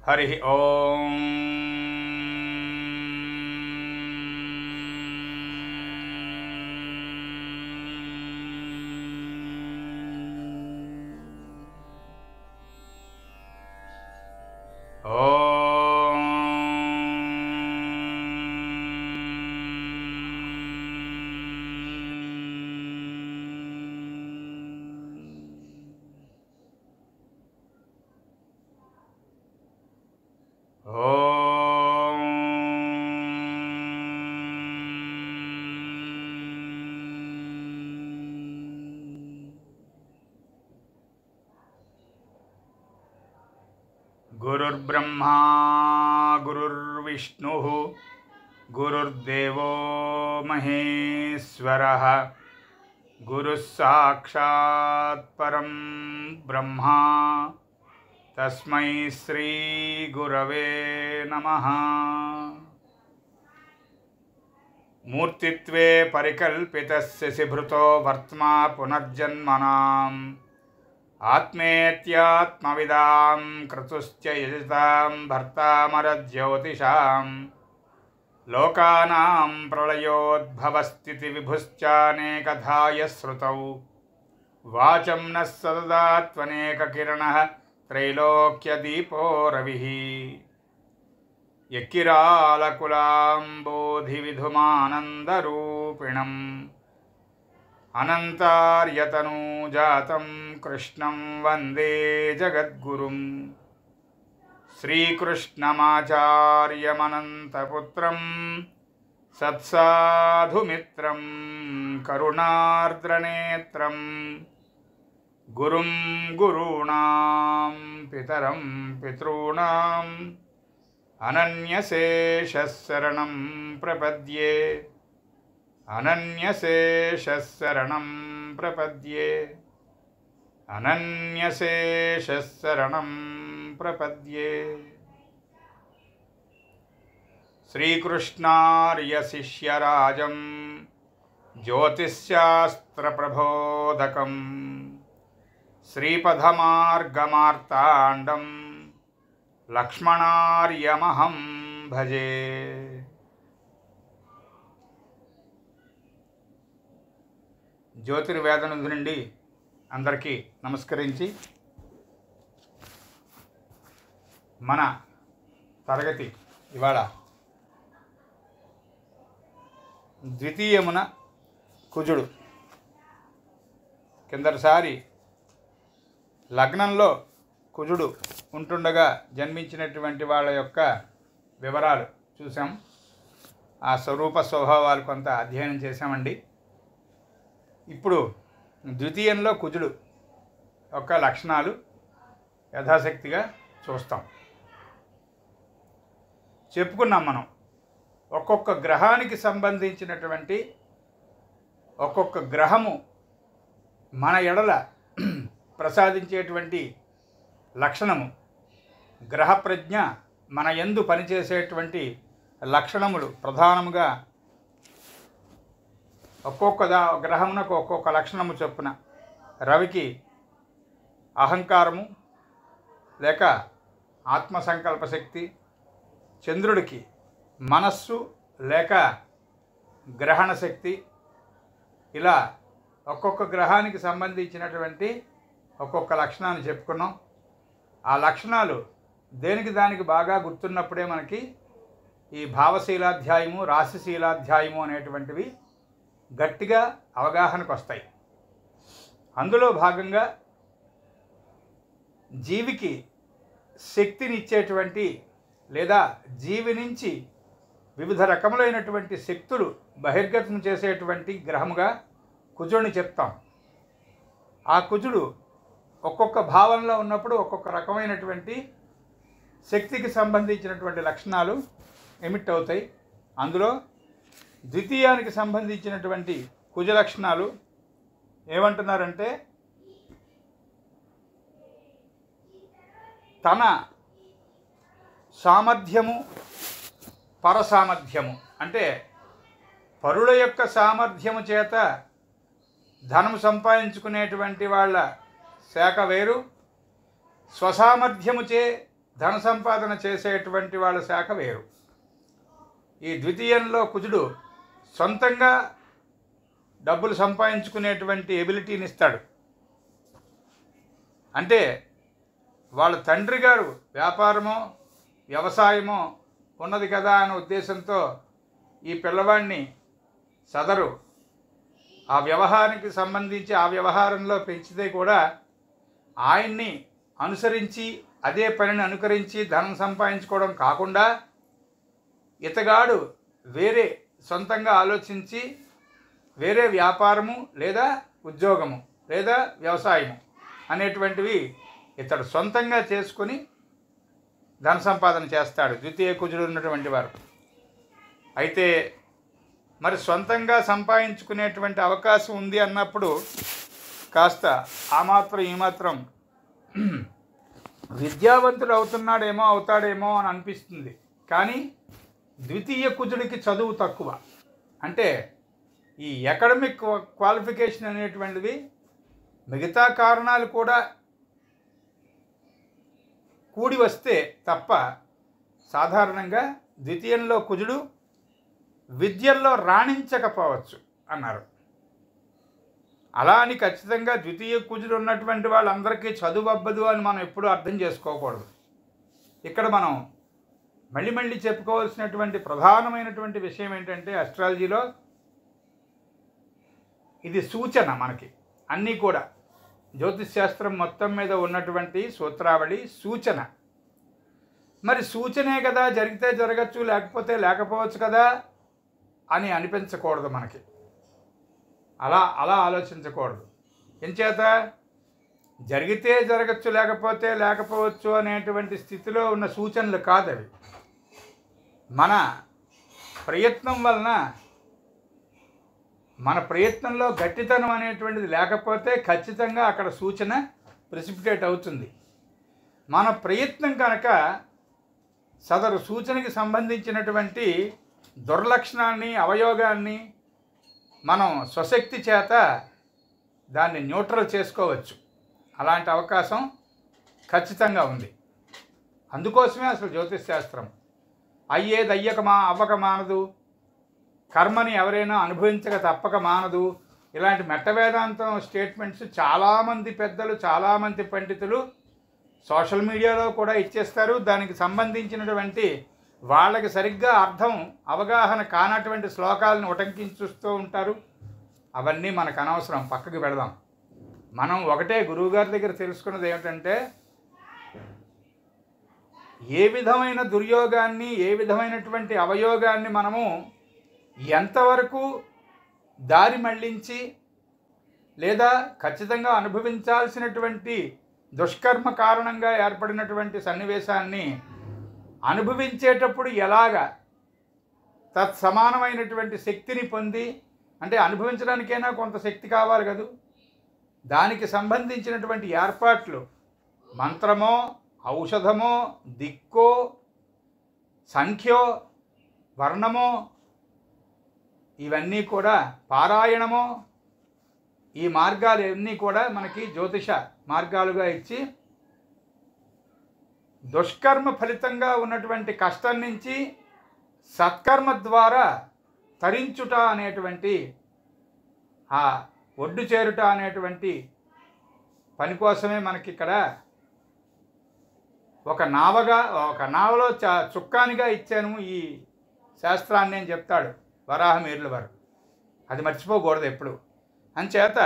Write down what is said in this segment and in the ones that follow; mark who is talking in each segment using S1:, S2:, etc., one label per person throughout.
S1: హరి ఓం. గురుర్బ్రహ్మా గురుర్విష్ణుః గురుర్దేవో మహేశ్వరః గురుః సాక్షాత్ పరం బ్రహ్మ తస్మై శ్రీ గురవే నమః. మూర్తిత్వే పరికల్పితస్య శిభృతో వర్త్మా పునర్జన్మనాం ఆత్మేత్యాత్మవిదాం క్రతుశ్చ యజతాం భర్తామరజ్యోతిషాం లోకానాం ప్రళయోద్భవస్థితి విభుశ్చానేకధాయ శ్రుతౌ వాచం నః సదదాత్వనేకకిరణః త్రైలోక్యదీపో రవిః యక్కిరాలకులాంబోధివిధుమానందరూపిణం అనంతార్యతనూజాతం కృష్ణం వందే జగద్గురుం. శ్రీకృష్ణమాచార్యమనంతపుత్రం సత్సాధుమిత్రం కరుణార్ద్రనేత్రం గురుం గురూణాం పితరం పితॄణాం అనన్యశేషశరణం ప్రపద్యే అనన్యశేషశరణం ప్రపద్యే అనన్యశేషశరణం ప్రపద్యే. శ్రీకృష్ణార్యశిష్యరాజం జ్యోతిశ్శాస్త్రప్రబోధకం శ్రీపదమార్గమార్తాండం లక్ష్మణార్యమహం భజే. జ్యోతిర్వేదనిధి నుండి అందరికీ నమస్కరించి మన తరగతి ఇవాళ ద్వితీయమున కుజుడు. కిందటిసారి లగ్నంలో కుజుడు ఉంటుండగా జన్మించినటువంటి వాళ్ళ యొక్క వివరాలు చూసాం. ఆ స్వరూప స్వభావాలు కొంత అధ్యయనం చేశామండి. ఇప్పుడు ద్వితీయంలో కుజుడు యొక్క లక్షణాలు యథాశక్తిగా చూస్తాం. చెప్పుకున్నాం మనం ఒక్కొక్క గ్రహానికి సంబంధించినటువంటి ఒక్కొక్క గ్రహము మన ఎడల ప్రసాదించేటువంటి లక్షణము, గ్రహ ప్రజ్ఞ మన యందు పనిచేసేటువంటి లక్షణములు ప్రధానముగా ఒక్కొక్క గ్రహమునకు ఒక్కొక్క లక్షణము చొప్పున. రవికి అహంకారము లేక ఆత్మసంకల్ప శక్తి, చంద్రుడికి మనస్సు లేక గ్రహణ శక్తి. ఇలా ఒక్కొక్క గ్రహానికి సంబంధించినటువంటి ఒక్కొక్క లక్షణాన్ని చెప్పుకున్నాం. ఆ లక్షణాలు దేనికి దానికి బాగా గుర్తున్నప్పుడే మనకి ఈ భావశీలాధ్యాయము, రాశిశీలాధ్యాయము అనేటువంటివి గట్టిగా అవగాహనకు వస్తాయి. అందులో భాగంగా జీవికి శక్తినిచ్చేటువంటి లేదా జీవి నుంచి వివిధ రకములైనటువంటి శక్తులు బహిర్గతం చేసేటువంటి గ్రహముగా కుజుడిని చెప్తాం. ఆ కుజుడు ఒక్కొక్క భావంలో ఉన్నప్పుడు ఒక్కొక్క రకమైనటువంటి శక్తికి సంబంధించినటువంటి లక్షణాలు ఎమిట్ అవుతాయి. అందులో ద్వితీయానికి సంబంధించినటువంటి కుజ లక్షణాలు ఏమంటున్నారంటే, తన సామర్థ్యము పరసామర్థ్యము, అంటే పరుల యొక్క సామర్థ్యము చేత ధనము సంపాదించుకునేటువంటి వాళ్ళ శాఖ వేరు, స్వసామర్థ్యముచే ధన సంపాదన చేసేటువంటి వాళ్ళ శాఖ వేరు. ఈ ద్వితీయంలో కుజుడు సొంతంగా డబ్బులు సంపాదించుకునేటువంటి ఎబిలిటీని ఇస్తాడు. అంటే వాళ్ళ తండ్రి గారు వ్యాపారమో వ్యవసాయమో ఉన్నది కదా అనే ఉద్దేశంతో ఈ పిల్లవాడిని సదరు ఆ వ్యవహారానికి సంబంధించి ఆ వ్యవహారంలో పెంచితే కూడా ఆయన్ని అనుసరించి అదే పనిని అనుకరించి ధనం సంపాదించుకోవడం కాకుండా ఇతగాడు వేరే సొంతంగా ఆలోచించి వేరే వ్యాపారము లేదా ఉద్యోగము లేదా వ్యవసాయము అనేటువంటివి ఇతడు సొంతంగా చేసుకొని ధన సంపాదన చేస్తాడు ద్వితీయ కుజుడు ఉన్నటువంటి వారు. అయితే మరి సొంతంగా సంపాదించుకునేటువంటి అవకాశం ఉంది అన్నప్పుడు కాస్త ఆ మాత్రం ఈ మాత్రం విద్యావంతుడు అవుతాడేమో అని అనిపిస్తుంది. కానీ ద్వితీయ కుజుడికి చదువు తక్కువ. అంటే ఈ అకాడమిక్ క్వాలిఫికేషన్ అనేటువంటిది మిగతా కారణాలు కూడా కూడి వస్తే తప్ప సాధారణంగా ద్వితీయంలో కుజుడు విద్యల్లో రాణించకపోవచ్చు అన్నారు. అలా అని ఖచ్చితంగా ద్వితీయ కుజుడు ఉన్నటువంటి వాళ్ళందరికీ చదువు అబ్బదు అని మనం ఎప్పుడూ అర్థం చేసుకోకూడదు. ఇక్కడ మనం మళ్ళీ చెప్పుకోవాల్సినటువంటి ప్రధానమైనటువంటి విషయం ఏంటంటే అస్ట్రాలజీలో ఇది సూచన. మనకి అన్నీ కూడా జ్యోతిష్ శాస్త్రం మొత్తం మీద ఉన్నటువంటి సూత్రావళి సూచన. మరి సూచనే కదా, జరిగితే జరగచ్చు లేకపోతే లేకపోవచ్చు కదా అని అనిపించకూడదు. మనకి అలా ఆలోచించకూడదు. ఎంచేత జరిగితే జరగచ్చు లేకపోతే లేకపోవచ్చు అనేటువంటి స్థితిలో ఉన్న సూచనలు కాదవి. మన ప్రయత్నం వలన మన ప్రయత్నంలో గట్టితనం అనేటువంటిది లేకపోతే ఖచ్చితంగా అక్కడ సూచన ప్రెసిపిటేట్ అవుతుంది. మన ప్రయత్నం కనుక సదరు సూచనకి సంబంధించినటువంటి దుర్లక్షణాన్ని అవయోగాన్ని మనం స్వశక్తి చేత దాన్ని న్యూట్రల్ చేసుకోవచ్చు. అలాంటి అవకాశం ఖచ్చితంగా ఉంది. అందుకోసమే అసలు జ్యోతిష్ శాస్త్రం అయ్యేది అవ్వక మానదు, కర్మని ఎవరైనా అనుభవించక తప్పక మానదు, ఇలాంటి మెట్టవేదాంతం స్టేట్మెంట్స్ చాలామంది పెద్దలు చాలామంది పండితులు సోషల్ మీడియాలో కూడా ఇచ్చేస్తారు. దానికి సంబంధించినటువంటి వాళ్ళకి సరిగ్గా అర్థం అవగాహన కానటువంటి శ్లోకాలను ఉటంకించుస్తూ ఉంటారు. అవన్నీ మనకు అనవసరం, పక్కకి పెడదాం. మనం ఒకటే గురువుగారి దగ్గర తెలుసుకున్నది ఏమిటంటే ఏ విధమైన దుర్యోగాన్ని ఏ విధమైనటువంటి అవయోగాన్ని మనము ఎంతవరకు దారి మళ్లించి లేదా ఖచ్చితంగా అనుభవించాల్సినటువంటి దుష్కర్మ కారణంగా ఏర్పడినటువంటి సన్నివేశాన్ని అనుభవించేటప్పుడు ఎలాగ తత్సమానమైనటువంటి శక్తిని పొంది, అంటే అనుభవించడానికైనా కొంత శక్తి కావాలి కదూ, దానికి సంబంధించినటువంటి ఏర్పాట్లు మంత్రమో ఔషధమో దిక్కో సంఖ్యో వర్ణమో ఇవన్నీ కూడా పారాయణమో ఈ మార్గాలు ఇవన్నీ కూడా మనకి జ్యోతిష మార్గాలుగా ఇచ్చి దుష్కర్మ ఫలితంగా ఉన్నటువంటి కష్టం నుంచి సత్కర్మ ద్వారా తరించుట అనేటువంటి ఆ ఒడ్డు చేరుట అనేటువంటి పని కోసమే మనకి ఇక్కడ ఒక నావలో చుక్కానిగా ఇచ్చాను ఈ శాస్త్రాన్ని అని చెప్తాడు వరాహమిహిరుల వారు. అది మర్చిపోకూడదు ఎప్పుడు. అంచేత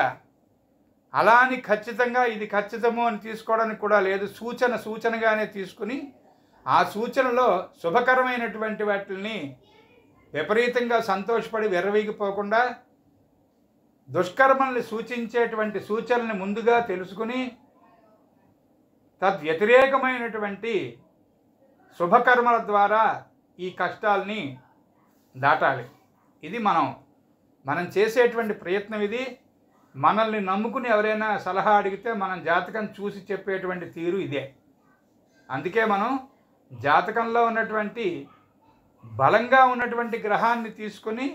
S1: అలా అని ఖచ్చితంగా ఇది ఖచ్చితము అని తీసుకోవడానికి కూడా లేదు. సూచనగానే తీసుకుని ఆ సూచనలో శుభకరమైనటువంటి వాటిని విపరీతంగా సంతోషపడి విర్రవీగిపోకుండా దుష్కర్మల్ని సూచించేటువంటి సూచనల్ని ముందుగా తెలుసుకుని తద్వ్యతిరేకమైనటువంటి శుభకర్మల ద్వారా ఈ కష్టాల్ని దాటాలి. ఇది మనం చేసేటువంటి ప్రయత్నం. ఇది మనల్ని నమ్ముకుని ఎవరైనా సలహా అడిగితే మనం జాతకం చూసి చెప్పేటువంటి తీరు ఇదే. అందుకే మనం జాతకంలో ఉన్నటువంటి బలంగా ఉన్నటువంటి గ్రహాన్ని తీసుకుని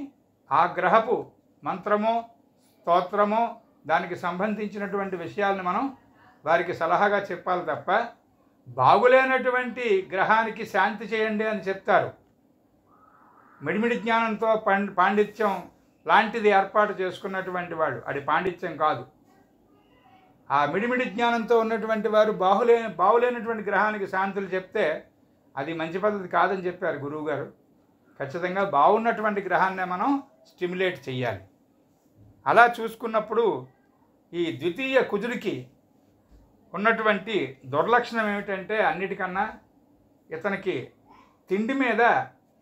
S1: ఆ గ్రహపు మంత్రమో స్తోత్రమో దానికి సంబంధించినటువంటి విషయాలను మనం వారికి సలహాగా చెప్పాలి తప్ప బాగులేనటువంటి గ్రహానికి శాంతి చేయండి అని చెప్తారు. మిడిమిడి జ్ఞానంతో పాండిత్యం లాంటిది ఏర్పాటు చేసుకున్నటువంటి వాడు, అది పాండిత్యం కాదు. ఆ మిడిమిడి జ్ఞానంతో ఉన్నటువంటి వారు బాగులేనటువంటి గ్రహానికి శాంతులు చెప్తే అది మంచి పద్ధతి కాదని చెప్పారు గురువుగారు. ఖచ్చితంగా బాగున్నటువంటి గ్రహాన్నే మనం స్టిమ్యులేట్ చెయ్యాలి. అలా చూసుకున్నప్పుడు ఈ ద్వితీయ కుజుడికి ఉన్నటువంటి దుర్లక్షణం ఏమిటంటే, అన్నిటికన్నా ఇతనికి తిండి మీద,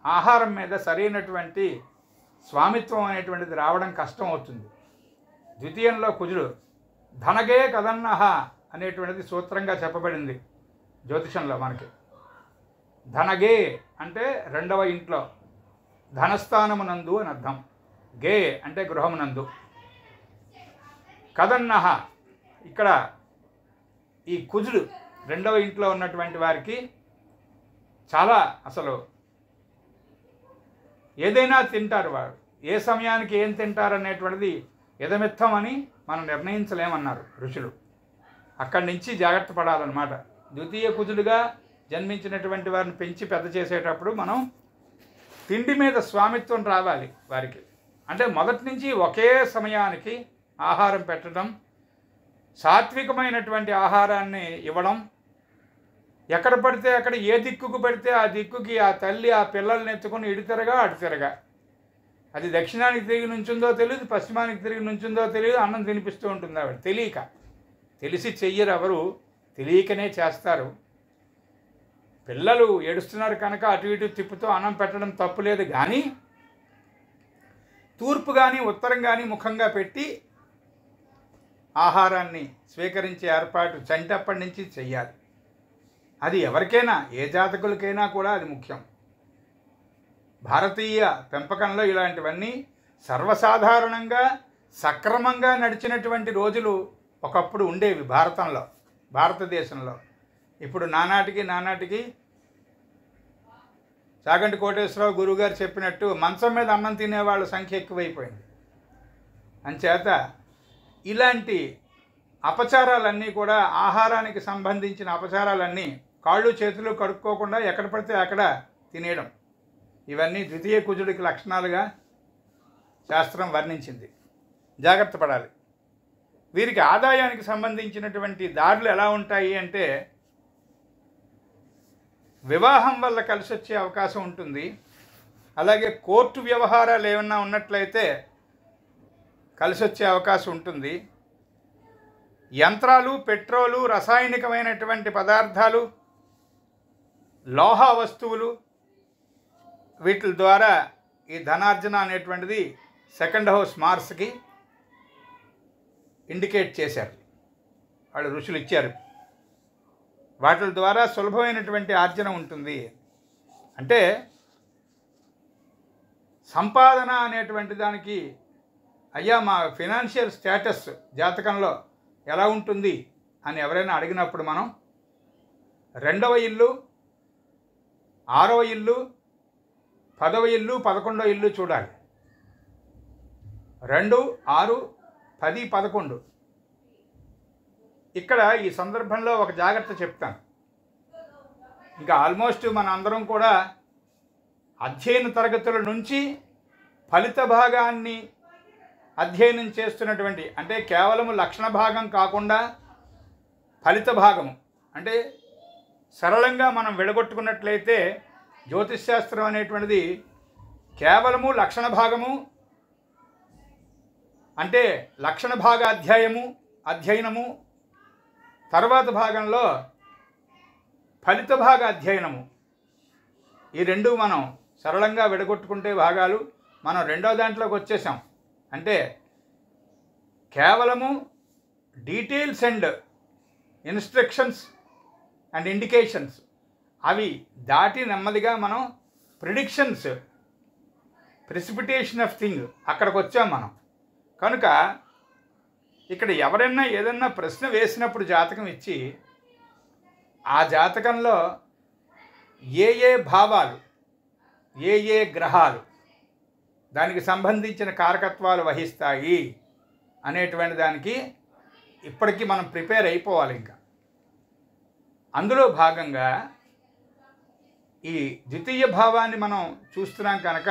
S1: ఆహారం మీద సరైనటువంటి స్వామిత్వం అనేటువంటిది రావడం కష్టం అవుతుంది. ద్వితీయంలో కుజుడు ధనగే కదన్నహ అనేటువంటిది సూత్రంగా చెప్పబడింది జ్యోతిషంలో మనకి. ధనగే అంటే రెండవ ఇంట్లో, ధనస్థానమునందు అని అర్థం. గే అంటే గృహమునందు. కదన్నహ ఇక్కడ ఈ కుజుడు రెండవ ఇంట్లో ఉన్నటువంటి వారికి చాలా అసలు ఏదైనా తింటారు వారు. ఏ సమయానికి ఏం తింటారు అనేటువంటిది యథమిత్తం అని మనం నిర్ణయించలేమన్నారు ఋషులు. అక్కడి నుంచి జాగ్రత్త పడాలన్నమాట. ద్వితీయ కుజుడుగా జన్మించినటువంటి వారిని పెంచి పెద్ద చేసేటప్పుడు మనం తిండి మీద స్వామిత్వం రావాలి వారికి. అంటే మొదటి నుంచి ఒకే సమయానికి ఆహారం పెట్టడం, సాత్వికమైనటువంటి ఆహారాన్ని ఇవ్వడం, ఎక్కడ పడితే అక్కడ ఏ దిక్కుకు పెడితే ఆ దిక్కుకి ఆ తల్లి ఆ పిల్లల్ని ఎత్తుకుని ఇటు తిరగా అటు తిరగా, అది దక్షిణానికి తిరిగి నుంచుందో తెలియదు, పశ్చిమానికి తిరిగి నుంచుందో తెలియదు, అన్నం తినిపిస్తూ ఉంటుంది ఆవిడ. తెలియక, తెలిసి చెయ్యరు ఎవరు, తెలియకనే చేస్తారు. పిల్లలు ఏడుస్తున్నారు కనుక అటు ఇటు తిప్పుతూ అన్నం పెట్టడం తప్పులేదు, కానీ తూర్పు కానీ ఉత్తరం కానీ ముఖంగా పెట్టి ఆహారాన్ని స్వీకరించే ఏర్పాటు చంటప్పటి నుంచి చెయ్యాలి. అది ఎవరికైనా, ఏ జాతకులకైనా కూడా అది ముఖ్యం. భారతీయ పెంపకంలో ఇలాంటివన్నీ సర్వసాధారణంగా సక్రమంగా నడిచినటువంటి రోజులు ఒకప్పుడు ఉండేవి భారతంలో, భారతదేశంలో. ఇప్పుడు నానాటికి చాగంటి కోటేశ్వరరావు గురువుగారు చెప్పినట్టు మంచం మీద అన్నం తినేవాళ్ళ సంఖ్య ఎక్కువైపోయింది. అంచేత ఇలాంటి అపచారాలన్నీ కూడా, ఆహారానికి సంబంధించిన అపచారాలన్నీ, కాళ్ళు చేతులు కడుక్కోకుండా ఎక్కడ పడితే అక్కడ తినేయడం, ఇవన్నీ ద్వితీయ కుజుడికి లక్షణాలుగా శాస్త్రం వర్ణించింది. జాగ్రత్త పడాలి. వీరికి ఆదాయానికి సంబంధించినటువంటి దారులు ఎలా ఉంటాయి అంటే, వివాహం వల్ల కలిసి వచ్చే అవకాశం ఉంటుంది. అలాగే కోర్టు వ్యవహారాలు ఏమన్నా ఉన్నట్లయితే కలిసి వచ్చే అవకాశం ఉంటుంది. యంత్రాలు, పెట్రోలు, రసాయనికమైనటువంటి పదార్థాలు, లోహ వస్తువులు, వీటి ద్వారా ఈ ధనార్జన అనేటువంటిది సెకండ్ హౌస్ మార్స్కి ఇండికేట్ చేశారు, వాళ్ళు ఋషులు ఇచ్చారు. వాటి ద్వారా సులభమైనటువంటి ఆర్జన ఉంటుంది. అంటే సంపాదన అనేటువంటి దానికి, అయ్యా మా ఫినాన్షియల్ స్టేటస్ జాతకంలో ఎలా ఉంటుంది అని ఎవరైనా అడిగినప్పుడు మనం 2వ ఇల్లు, 6వ ఇల్లు, 10వ ఇల్లు, 11వ ఇల్లు చూడాలి. 2, 6, 10, 11. ఇక్కడ ఈ సందర్భంలో ఒక జాగ్రత్త చెప్తాను. ఇంకా ఆల్మోస్ట్ మన అందరం కూడా అధ్యయన తరగతుల నుంచి ఫలిత భాగాన్ని అధ్యయనం చేస్తున్నటువంటి, అంటే కేవలము లక్షణ భాగం కాకుండా ఫలిత భాగము, అంటే సరళంగా మనం విడగొట్టుకున్నట్లయితే జ్యోతిష్శాస్త్రం అనేటువంటిది కేవలము లక్షణ భాగము, అంటే లక్షణ భాగ అధ్యయనము, తర్వాత భాగంలో ఫలిత భాగ అధ్యయనము, ఈ రెండు మనం సరళంగా విడగొట్టుకుంటే భాగాలు మనం 2వ దాంట్లోకి వచ్చేసాం. అంటే కేవలము details and instructions and indications అవి దాటి నెమ్మదిగా మనం ప్రిడిక్షన్స్, ప్రెసిపిటేషన్ ఆఫ్ థింగ్ అక్కడికి వచ్చాం మనం. కనుక ఇక్కడ ఎవరైనా ఏదన్నా ప్రశ్న వేసినప్పుడు జాతకం ఇచ్చి ఆ జాతకంలో ఏ భావాలు, ఏ గ్రహాలు దానికి సంబంధించిన కారకత్వాలు వహిస్తాయి అనేటువంటి దానికి ఇప్పటికీ మనం ప్రిపేర్ అయిపోవాలి. ఇంకా అందులో భాగంగా ఈ ద్వితీయ భావాన్ని మనం చూస్తున్నాం కనుక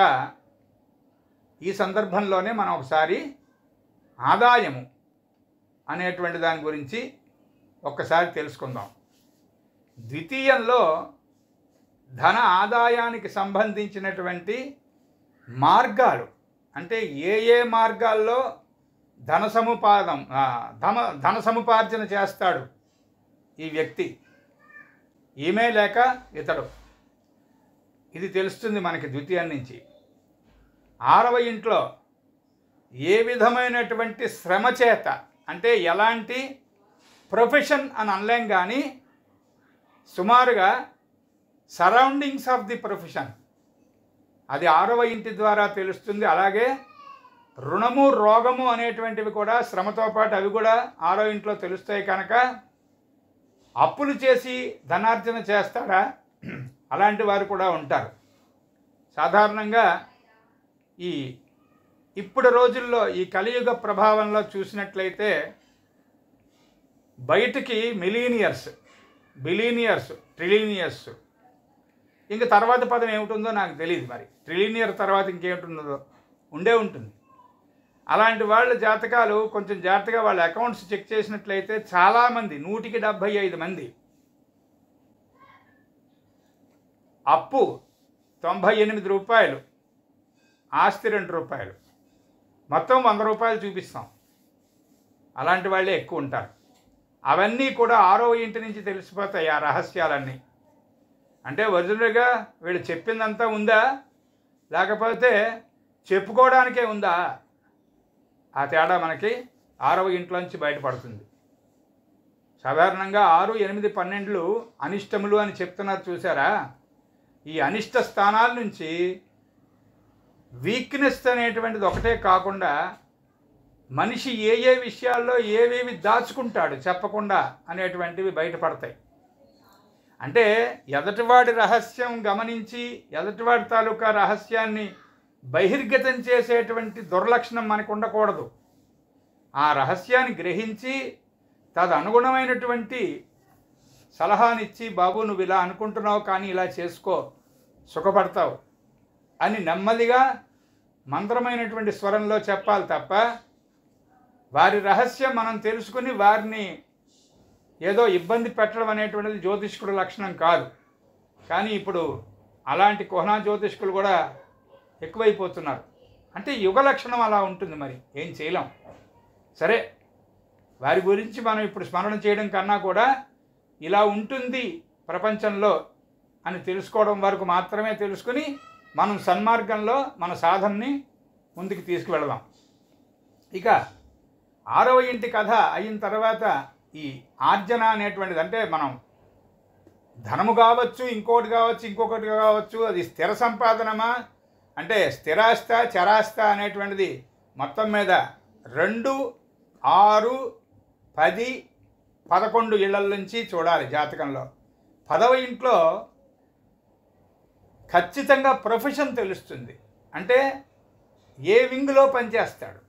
S1: ఈ సందర్భంలోనే మనం ఒకసారి ఆదాయము అనేటువంటి దాని గురించి ఒక్కసారి తెలుసుకుందాం. ద్వితీయంలో ధన ఆదాయానికి సంబంధించినటువంటి మార్గాలు, అంటే ఏ మార్గాల్లో ధన సముపార్జన చేస్తాడు ఈ వ్యక్తి, ఈమె లేక ఇతడు, ఇది తెలుస్తుంది మనకి ద్వితీయం నుంచి. 6వ ఇంట్లో ఏ విధమైనటువంటి శ్రమ చేత, అంటే ఎలాంటి ప్రొఫెషన్ అని అనలేం కానీ సుమారుగా సరౌండింగ్స్ ఆఫ్ ది ప్రొఫెషన్, అది 6వ ఇంటి ద్వారా తెలుస్తుంది. అలాగే రుణము రోగము అనేటువంటివి కూడా శ్రమతో పాటు అవి కూడా 6వ ఇంట్లో తెలుస్తాయి కనుక అప్పులు చేసి ధనార్జన చేస్తాడా, అలాంటి వారు కూడా ఉంటారు. సాధారణంగా ఇప్పుడు రోజుల్లో ఈ కలియుగ ప్రభావంలో చూసినట్లయితే బయటికి మిలీనియర్స్, బిలీనియర్స్, ట్రిలీనియర్స్, ఇంక తర్వాత పదం ఏమిటుందో నాకు తెలియదు. మరి ట్రిలీనియర్ తర్వాత ఇంకేమిటుందో ఉంటుంది. అలాంటి వాళ్ళ జాతకాలు కొంచెం జాగ్రత్తగా వాళ్ళ అకౌంట్స్ చెక్ చేసినట్లయితే చాలామంది 175 మంది అప్పు 98 రూపాయలు, ఆస్తి 2 రూపాయలు, మొత్తం 100 రూపాయలు చూపిస్తాం. అలాంటి వాళ్ళే ఎక్కువ ఉంటారు. అవన్నీ కూడా 6వ ఇంటి నుంచి తెలిసిపోతాయి ఆ రహస్యాలన్నీ. అంటే ఒరిజినల్గా వీళ్ళు చెప్పిందంతా ఉందా, లేకపోతే చెప్పుకోవడానికే ఉందా, ఆ తేడా మనకి 6వ ఇంట్లోంచి బయటపడుతుంది. సాధారణంగా 6, 8, 12 అనిష్టములు అని చెప్తున్నారు చూసారా. ఈ అనిష్ట స్థానాల నుంచి వీక్నెస్ అనేటువంటిది ఒకటే కాకుండా మనిషి ఏ విషయాల్లో ఏవేవి దాచుకుంటాడు చెప్పకుండా అనేటువంటివి బయటపడతాయి. అంటే ఎదటివాడి రహస్యం గమనించి ఎదటివాడి తాలూకా రహస్యాన్ని బహిర్గతం చేసేటువంటి దుర్లక్షణం మనకు ఉండకూడదు. ఆ రహస్యాన్ని గ్రహించి తదనుగుణమైనటువంటి సలహానిచ్చి, బాబు నువ్వు ఇలా అనుకుంటున్నావు కానీ ఇలా చేసుకో, సుఖపడతావు అని నెమ్మదిగా మంత్రమైనటువంటి స్వరంలో చెప్పాలి తప్ప వారి రహస్యం మనం తెలుసుకుని వారిని ఏదో ఇబ్బంది పెట్టడం అనేటువంటిది జ్యోతిష్కుడు లక్షణం కాదు. కానీ ఇప్పుడు అలాంటి కుహనా జ్యోతిష్కులు కూడా ఎక్కువైపోతున్నారు. అంటే యుగ లక్షణం అలా ఉంటుంది, మరి ఏం చేయలేం. సరే, వారి గురించి మనం ఇప్పుడు స్మరణ చేయడం కన్నా కూడా ఇలా ఉంటుంది ప్రపంచంలో అని తెలుసుకోవడం వరకు మాత్రమే తెలుసుకుని మనం సన్మార్గంలో మన సాధనని ముందుకు తీసుకువెళదాం. ఇక 6వ ఇంటి కథ అయిన తర్వాత ఈ ఆర్జన అనేటువంటిది, అంటే మనం ధనము కావచ్చు, ఇంకొకటి కావచ్చు, అది స్థిర సంపాదనమా, అంటే స్థిరాస్త చరాస్త అనేటువంటిది మొత్తం మీద 2, 6, 10, 11 ఇళ్ల నుంచి చూడాలి జాతకంలో. 10వ ఇంట్లో ఖచ్చితంగా ప్రొఫెషన్ తెలుస్తుంది. అంటే ఏ వింగ్లో పనిచేస్తాడు,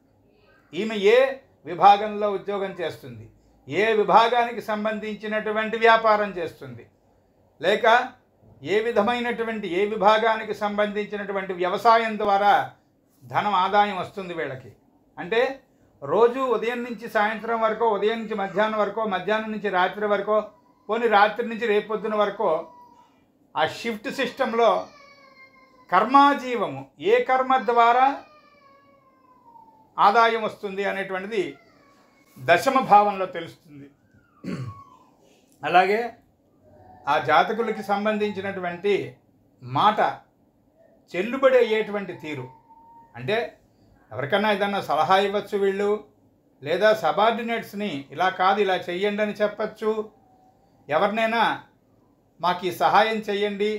S1: ఈమె ఏ విభాగంలో ఉద్యోగం చేస్తుంది, ఏ విభాగానికి సంబంధించినటువంటి వ్యాపారం చేస్తుంది, లేక ఏ విభాగానికి సంబంధించినటువంటి వ్యవసాయం ద్వారా ధనం ఆదాయం వస్తుంది వీళ్ళకి. అంటే రోజు ఉదయం నుంచి సాయంత్రం వరకు, ఉదయం నుంచి మధ్యాహ్నం వరకు, మధ్యాహ్నం నుంచి రాత్రి వరకు, పోనీ రాత్రి నుంచి రేపొద్దున వరకు ఆ షిఫ్ట్ సిస్టంలో కర్మాజీవము, ఏ కర్మ ద్వారా ఆదాయం వస్తుంది అనేటువంటిది 10వ భావంలో తెలుస్తుంది. అలాగే ఆ జాతకులకి సంబంధించినటువంటి మాట చెల్లుబడి అయ్యేటువంటి తీరు, అంటే ఎవరికన్నా ఏదన్నా సలహా ఇవ్వచ్చు వీళ్ళు, లేదా సబార్డినేట్స్ని ఇలా కాదు ఇలా చెయ్యండి అని చెప్పచ్చు. ఎవరినైనా మాకు ఈ సహాయం చెయ్యండి,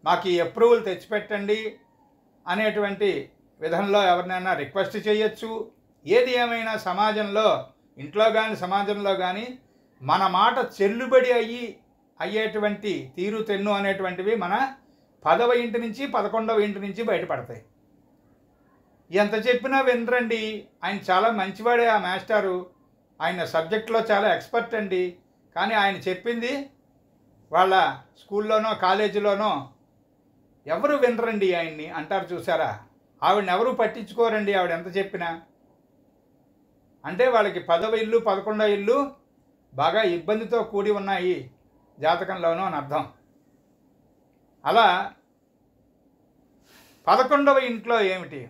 S1: మాకు ఈ అప్రూవల్ తెచ్చిపెట్టండి అనేటువంటి విధంలో ఎవరినైనా రిక్వెస్ట్ చేయొచ్చు. ఏది ఏమైనా సమాజంలో, ఇంట్లో కానీ సమాజంలో కానీ మన మాట చెల్లుబడి అయ్యేటువంటి తీరు తెన్ను అనేటువంటివి మన 10వ ఇంటి నుంచి 11వ ఇంటి నుంచి బయటపడతాయి. ఎంత చెప్పినా వినరండి, ఆయన చాలా మంచివాడే ఆ మాస్టారు, ఆయన సబ్జెక్ట్లో చాలా ఎక్స్పర్ట్ అండి, కానీ ఆయన చెప్పింది వాళ్ళ స్కూల్లోనో కాలేజీలోనో ఎవరు వినరండి ఆయన్ని అంటారు చూసారా, ఆవిడని ఎవరు పట్టించుకోరండి ఆవిడ ఎంత చెప్పినా. అంటే వాళ్ళకి 10వ ఇల్లు 11వ ఇల్లు బాగా ఇబ్బందితో కూడి ఉన్నాయి జాతకంలోనూ అని అర్థం. అలా 11వ ఇంట్లో ఏమిటి,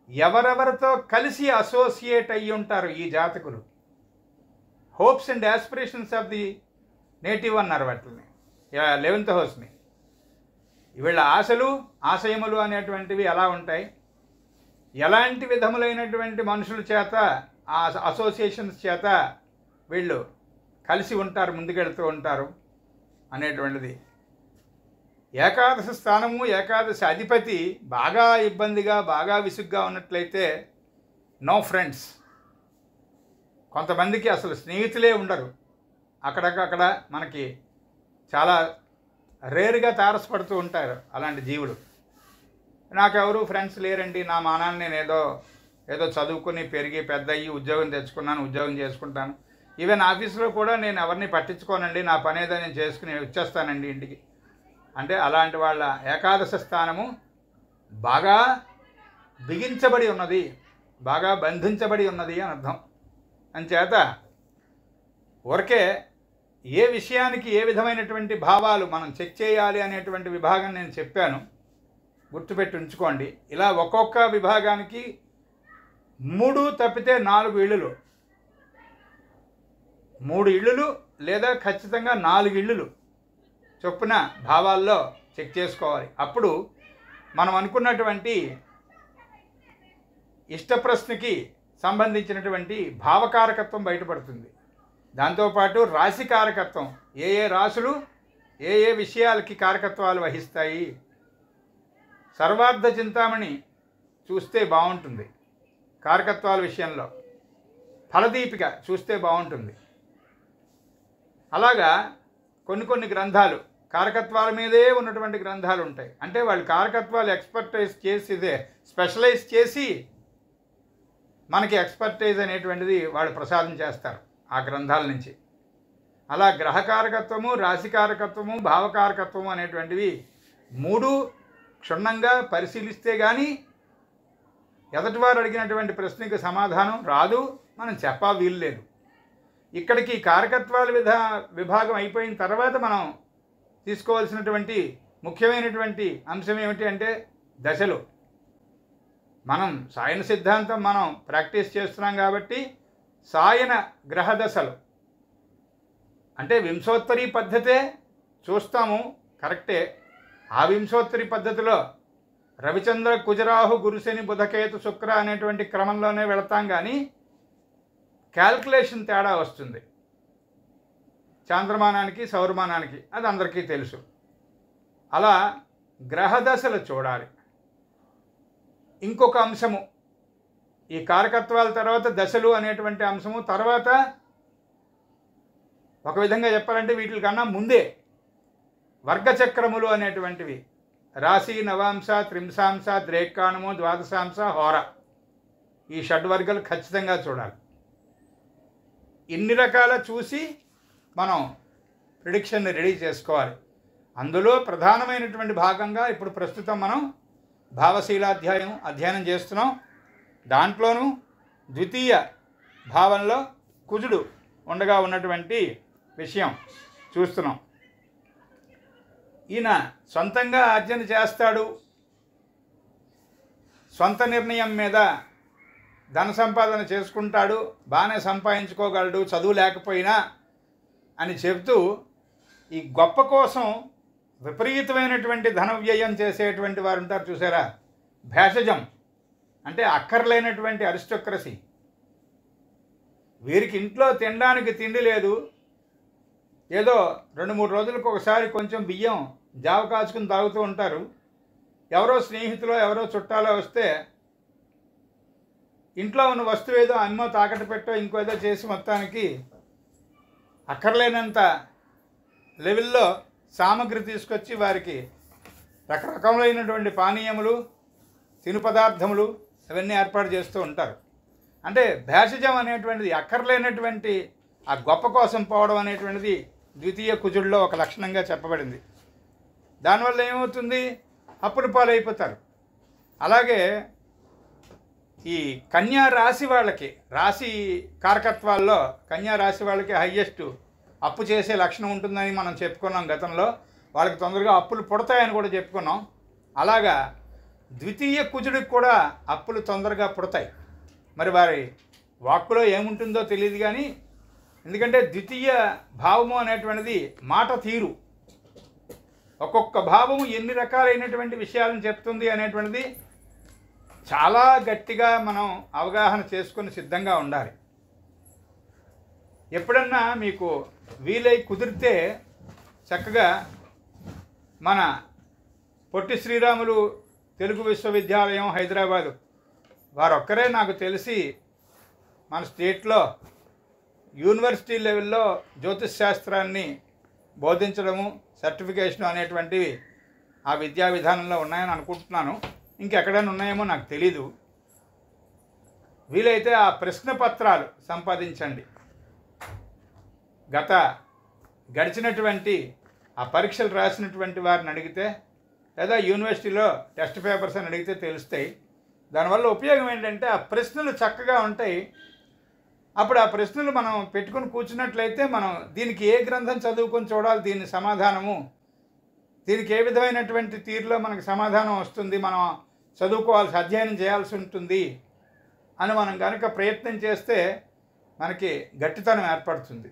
S1: ఎవరెవరితో కలిసి అసోసియేట్ అయ్యి ఉంటారు ఈ జాతకులు. Hopes and aspirations of the native అన్నారు వాటిని, 11th హౌస్ని. వీళ్ళ ఆశలు ఆశయములు అనేటువంటివి ఎలా ఉంటాయి, ఎలాంటి విధములైనటువంటి మనుషుల చేత ఆ అసోసియేషన్స్ చేత వీళ్ళు కలిసి ఉంటారు, ముందుకెళ్తూ ఉంటారు అనేటువంటిది. ఏకాదశ స్థానము, ఏకాదశి అధిపతి బాగా ఇబ్బందిగా బాగా విసుగ్గా ఉన్నట్లయితే నో ఫ్రెండ్స్. కొంతమందికి అసలు స్నేహితులే ఉండరు. అక్కడక్కడ మనకి చాలా రేరుగా తారసపడుతూ ఉంటారు అలాంటి జీవులు. నాకెవరు ఫ్రెండ్స్ లేరండి, నా మానాన్ని నేను ఏదో చదువుకుని పెరిగి పెద్ద అయ్యి ఉద్యోగం తెచ్చుకున్నాను, ఉద్యోగం చేసుకుంటాను, ఈవెన్ ఆఫీసులో కూడా నేను ఎవరిని పట్టించుకోనండి, నా పని ఏదో నేను చేసుకుని వచ్చేస్తానండి ఇంటికి అంటే అలాంటి వాళ్ళ ఏకాదశ స్థానము బాగా బిగించబడి ఉన్నది, బాగా బంధించబడి ఉన్నది అని అర్థం. అంచేత ఊరికే ఏ విషయానికి ఏ విధమైనటువంటి భావాలు మనం చెక్ చేయాలి అనేటువంటి విభాగం నేను చెప్పాను, గుర్తుపెట్టి ఉంచుకోండి. ఇలా ఒక్కొక్క విభాగానికి 3 తప్పితే 4 ఇళ్ళు, 3 ఇళ్ళు లేదా ఖచ్చితంగా 4 ఇళ్ళు చొప్పున భావాల్లో చెక్ చేసుకోవాలి. అప్పుడు మనం అనుకున్నటువంటి ఇష్టప్రశ్నకి సంబంధించినటువంటి భావకారకత్వం బయటపడుతుంది. దాంతోపాటు రాశి కారకత్వం, ఏ రాశులు ఏ విషయాలకి కారకత్వాలు వహిస్తాయి. సర్వార్థ చింతామణి చూస్తే బాగుంటుంది కారకత్వాల విషయంలో, ఫలదీపిక చూస్తే బాగుంటుంది. అలాగా కొన్ని గ్రంథాలు కారకత్వాల మీదే ఉన్నటువంటి గ్రంథాలు ఉంటాయి. అంటే వాళ్ళు కారకత్వాలు ఎక్స్పర్టైజ్ చేసి స్పెషలైజ్ చేసి మనకి ఎక్స్పర్టైజ్ అనేటువంటిది వాళ్ళు ప్రసాదం చేస్తారు ఆ గ్రంథాల నుంచి. అలా గ్రహకారకత్వము, రాశికారకత్వము, భావకారకత్వము అనేటువంటివి 3 క్షుణ్ణంగా పరిశీలిస్తే కానీ ఎదటివారు అడిగినటువంటి ప్రశ్నకి సమాధానం రాదు, మనం చెప్పా వీలు లేదు. ఇక్కడికి కారకత్వాల విభాగం అయిపోయిన తర్వాత మనం తీసుకోవాల్సినటువంటి ముఖ్యమైనటువంటి అంశం ఏమిటి అంటే దశలు. మనం సాయన సిద్ధాంతం మనం ప్రాక్టీస్ చేస్తున్నాం కాబట్టి సాయన గ్రహ దశలు అంటే వింశోత్తరి పద్ధతే చూస్తాము, కరెక్టే. ఆ వింశోత్తరి పద్ధతిలో రవిచంద్ర కుజరాహు గురుశని బుధకేతు శుక్ర అనేటువంటి క్రమంలోనే వెళతాం, కానీ క్యాల్కులేషన్ తేడా వస్తుంది చాంద్రమానానికి సౌరమానానికి, అది అందరికీ తెలుసు. అలా గ్రహదశలు చూడాలి. ఇంకొక అంశము ఈ కారకత్వాల తర్వాత దశలు అనేటువంటి అంశము తర్వాత ఒక విధంగా చెప్పాలంటే వీటికన్నా ముందే వర్గచక్రములు అనేటువంటివి రాశి, నవాంశ, త్రింశాంశ, ద్రేకాణము, ద్వాదశాంశ, హోర, ఈ షడ్వర్గాలు ఖచ్చితంగా చూడాలి. ఇన్ని రకాల చూసి మనం ప్రిడిక్షన్ని రెడీ చేసుకోవాలి. అందులో ప్రధానమైనటువంటి భాగంగా ఇప్పుడు ప్రస్తుతం మనం అధ్యయనం చేస్తున్నాం. దాంట్లోనూ ద్వితీయ భావంలో కుజుడు ఉండగా ఉన్నటువంటి విషయం చూస్తున్నాం. ఈయన సొంతంగా అర్జన చేస్తాడు, సొంత నిర్ణయం మీద ధన సంపాదన చేసుకుంటాడు, బాగానే సంపాదించుకోగలడు చదువు లేకపోయినా అని చెబుతూ ఈ గొప్ప కోసం విపరీతమైనటువంటి ధన వ్యయం చేసేటువంటి వారు ఉంటారు చూసారా, భేషజం అంటే అక్కర్లేనటువంటి అరిస్టోక్రసీ. వీరికి ఇంట్లో తినడానికి తిండి లేదు, ఏదో 2-3 రోజులకు ఒకసారి కొంచెం బియ్యం జావ కాచుకుని తాగుతూ ఉంటారు. ఎవరో స్నేహితులో ఎవరో చుట్టాలో వస్తే ఇంట్లో ఉన్న వస్తువు ఏదో అమ్మో తాకట్టు పెట్టో ఇంకోదో చేసి మొత్తానికి అక్కర్లేనంత లెవెల్లో సామగ్రి తీసుకొచ్చి వారికి రకరకములైనటువంటి పానీయములు, తిను పదార్థములు ఇవన్నీ ఏర్పాటు చేస్తూ ఉంటారు. అంటే భేషజం అనేటువంటిది అక్కర్లేనటువంటి ఆ గొప్ప కోసం పోవడం అనేటువంటిది ద్వితీయ కుజుడిలో ఒక లక్షణంగా చెప్పబడింది. దానివల్ల ఏమవుతుంది? అప్పుల పాలైపోతారు. అలాగే ఈ కన్యా రాశి వాళ్ళకి, రాశి కారకత్వాల్లో కన్యా రాశి వాళ్ళకి హయ్యెస్ట్ అప్పు చేసే లక్షణం ఉంటుందని మనం చెప్పుకున్నాం గతంలో. వాళ్ళకి తొందరగా అప్పులు పుడతాయని కూడా చెప్పుకున్నాం. అలాగా ద్వితీయ కుజుడికి కూడా అప్పులు తొందరగా పుడతాయి. మరి వారి వాక్కులో ఏముంటుందో తెలియదు కానీ, ఎందుకంటే ద్వితీయ భావము అనేటువంటిది మాట తీరు, ఒక్కొక్క భావము ఎన్ని రకాలైనటువంటి విషయాలను చెప్తుంది అనేటువంటిది చాలా గట్టిగా మనం అవగాహన చేసుకొని సిద్ధంగా ఉండాలి. ఎప్పుడన్నా మీకు వీలై కుదిరితే చక్కగా మన పొట్టి శ్రీరాములు తెలుగు విశ్వవిద్యాలయం హైదరాబాదు వారొక్కరే నాకు తెలిసి మన స్టేట్లో యూనివర్సిటీ లెవెల్లో జ్యోతిష్ శాస్త్రాన్ని బోధించడము, సర్టిఫికేషన్ అనేటువంటివి ఆ విద్యా విధానంలో ఉన్నాయని అనుకుంటున్నాను. ఇంకెక్కడైనా ఉన్నాయేమో నాకు తెలీదు. వీలైతే ఆ ప్రశ్న పత్రాలు సంపాదించండి. గడిచినటువంటి ఆ పరీక్షలు రాసినటువంటి వారిని అడిగితే, లేదా యూనివర్సిటీలో టెస్ట్ పేపర్స్ అని అడిగితే తెలుస్తాయి. దానివల్ల ఉపయోగం ఏంటంటే ఆ ప్రశ్నలు చక్కగా ఉంటాయి. అప్పుడు ఆ ప్రశ్నలు మనం పెట్టుకుని కూర్చున్నట్లయితే మనం దీనికి ఏ గ్రంథం చదువుకొని చూడాలి, దీని సమాధానము, దీనికి ఏ విధమైనటువంటి తీరులో మనకు సమాధానం వస్తుంది, మనం చదువుకోవాల్సి, అధ్యయనం చేయాల్సి ఉంటుంది అని మనం కనుక ప్రయత్నం చేస్తే మనకి గట్టితనం ఏర్పడుతుంది.